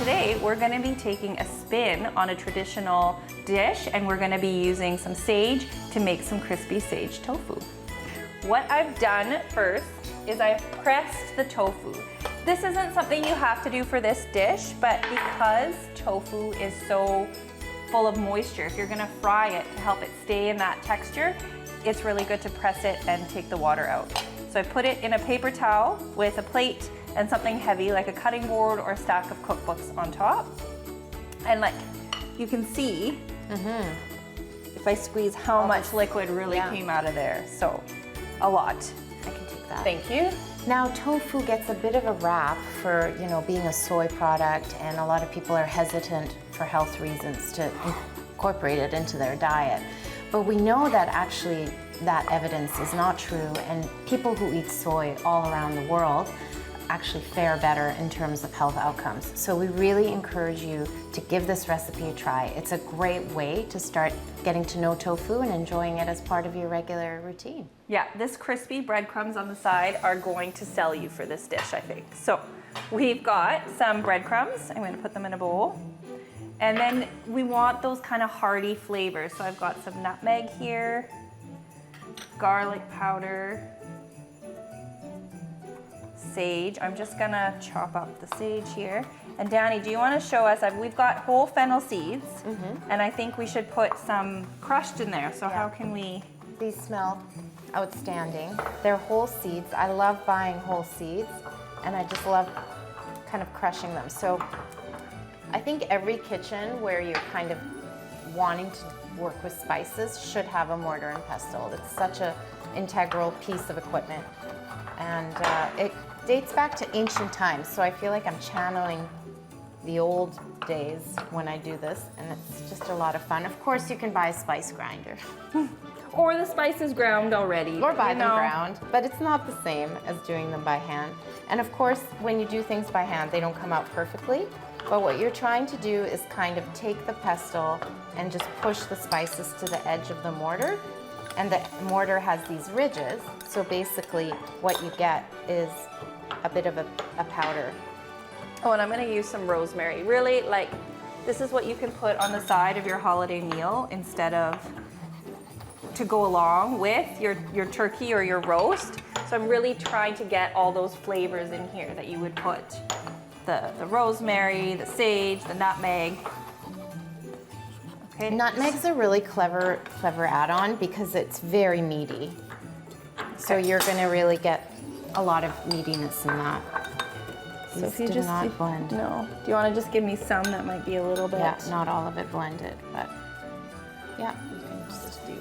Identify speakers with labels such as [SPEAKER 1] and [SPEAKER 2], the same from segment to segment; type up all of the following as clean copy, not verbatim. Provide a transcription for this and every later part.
[SPEAKER 1] today we're going to be taking a spin on a traditional dish, and we're going to be using some sage to make some crispy sage tofu. What I've done first is I've pressed the tofu. This isn't something you have to do for this dish, but because tofu is so full of moisture, if you're going to fry it to help it stay in that texture, it's really good to press it and take the water out. So I put it in a paper towel with a plate and something heavy like a cutting board or a stack of cookbooks on top. And like you can see, if I squeeze how much liquid really came out of there. So a lot.
[SPEAKER 2] I can take that.
[SPEAKER 1] Thank you.
[SPEAKER 2] Now tofu gets a bit of a rap for, being a soy product, and a lot of people are hesitant for health reasons to incorporate it into their diet. But we know that actually that evidence is not true, and people who eat soy all around the world actually fare better in terms of health outcomes. So we really encourage you to give this recipe a try. It's a great way to start getting to know tofu and enjoying it as part of your regular routine.
[SPEAKER 1] Yeah, this crispy breadcrumbs on the side are going to sell you for this dish, I think. So we've got some breadcrumbs. I'm going to put them in a bowl. And then we want those kind of hearty flavors. So I've got some nutmeg here, garlic powder, sage. I'm just gonna chop up the sage here. And Danny, do you want to show us? We've got whole fennel seeds, and I think we should put some crushed in there. So how can we?
[SPEAKER 2] These smell outstanding. They're whole seeds. I love buying whole seeds, and I just love kind of crushing them. So I think every kitchen where you're kind of wanting to work with spices should have a mortar and pestle. It's such an integral piece of equipment, and it dates back to ancient times, so I feel like I'm channeling the old days when I do this, and it's just a lot of fun. Of course, you can buy a spice grinder.
[SPEAKER 1] Or the spices ground already.
[SPEAKER 2] Or buy them ground, but it's not the same as doing them by hand. And of course, when you do things by hand, they don't come out perfectly, but what you're trying to do is kind of take the pestle and just push the spices to the edge of the mortar, and the mortar has these ridges, so basically what you get is a bit of a powder.
[SPEAKER 1] Oh, and I'm going to use some rosemary. Really, like, this is what you can put on the side of your holiday meal instead of to go along with your turkey or your roast. So I'm really trying to get all those flavors in here that you would put the rosemary, the sage, the nutmeg. Okay.
[SPEAKER 2] Nutmeg's a really clever add-on because it's very meaty. So you're going to really get a lot of meatiness in that.
[SPEAKER 1] So if you just blend. No. Do you want to just give me some that might be a little bit?
[SPEAKER 2] Yeah, not all of it blended, but yeah, you can just do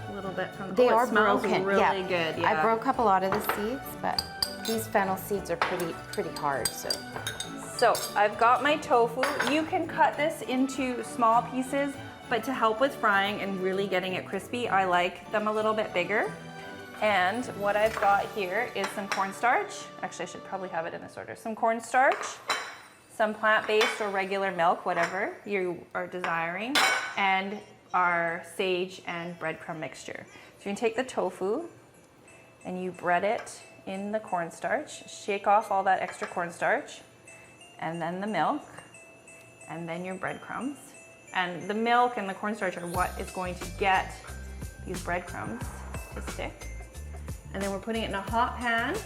[SPEAKER 1] a little bit from the
[SPEAKER 2] They are
[SPEAKER 1] broken. Really good. Yeah.
[SPEAKER 2] I broke up a lot of the seeds, but these fennel seeds are pretty hard.
[SPEAKER 1] So I've got my tofu. You can cut this into small pieces, but to help with frying and really getting it crispy, I like them a little bit bigger. And what I've got here is some cornstarch. Actually, I should probably have it in this order. Some cornstarch, some plant-based or regular milk, whatever you are desiring, and our sage and breadcrumb mixture. So you can take the tofu and you bread it in the cornstarch, shake off all that extra cornstarch, and then the milk, and then your breadcrumbs. And the milk and the cornstarch are what is going to get these breadcrumbs to stick. And then we're putting it in a hot pan,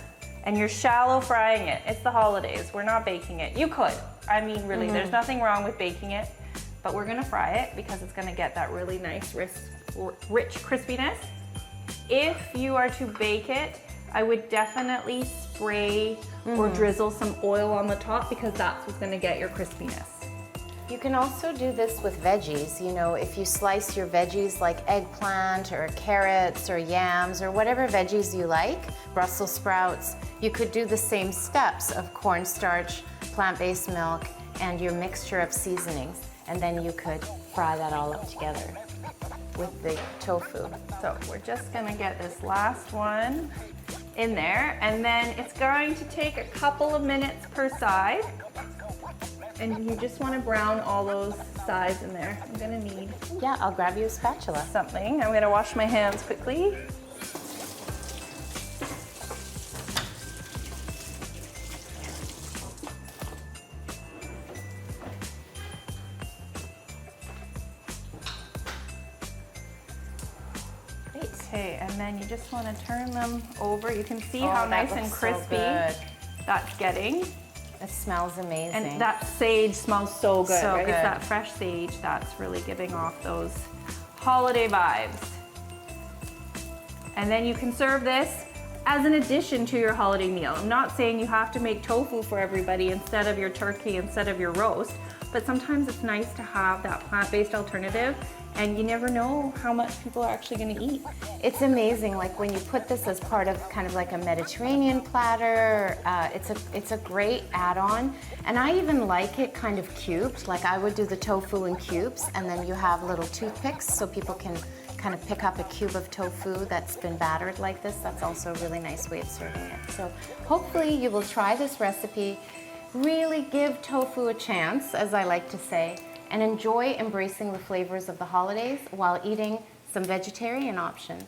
[SPEAKER 1] and you're shallow frying it. It's the holidays, we're not baking it. You could, I mean really, there's nothing wrong with baking it, but we're gonna fry it because it's gonna get that really nice, rich crispiness. If you are to bake it, I would definitely spray or drizzle some oil on the top because that's what's gonna get your crispiness.
[SPEAKER 2] You can also do this with veggies. If you slice your veggies like eggplant or carrots or yams or whatever veggies you like, Brussels sprouts, you could do the same steps of cornstarch, plant-based milk, and your mixture of seasonings. And then you could fry that all up together with the tofu.
[SPEAKER 1] So we're just gonna get this last one in there, and then it's going to take a couple of minutes per side. And you just want to brown all those sides in there. I'm gonna need...
[SPEAKER 2] Yeah, I'll grab you a spatula.
[SPEAKER 1] Something. I'm gonna wash my hands quickly. Okay, and then you just want to turn them over. You can see
[SPEAKER 2] Oh,
[SPEAKER 1] how
[SPEAKER 2] that
[SPEAKER 1] nice and
[SPEAKER 2] looks so
[SPEAKER 1] crispy
[SPEAKER 2] good.
[SPEAKER 1] that's getting.
[SPEAKER 2] It smells amazing.
[SPEAKER 1] And that sage smells so good,
[SPEAKER 2] So
[SPEAKER 1] right?
[SPEAKER 2] good.
[SPEAKER 1] It's that fresh sage that's really giving off those holiday vibes. And then you can serve this as an addition to your holiday meal. I'm not saying you have to make tofu for everybody instead of your turkey, instead of your roast, but sometimes it's nice to have that plant-based alternative, and you never know how much people are actually gonna eat.
[SPEAKER 2] It's amazing, like when you put this as part of kind of like a Mediterranean platter, it's a great add-on. And I even like it kind of cubed, like I would do the tofu in cubes, and then you have little toothpicks so people can kind of pick up a cube of tofu that's been battered like this. That's also a really nice way of serving it. So hopefully you will try this recipe, really give tofu a chance, as I like to say, and enjoy embracing the flavors of the holidays while eating some vegetarian options.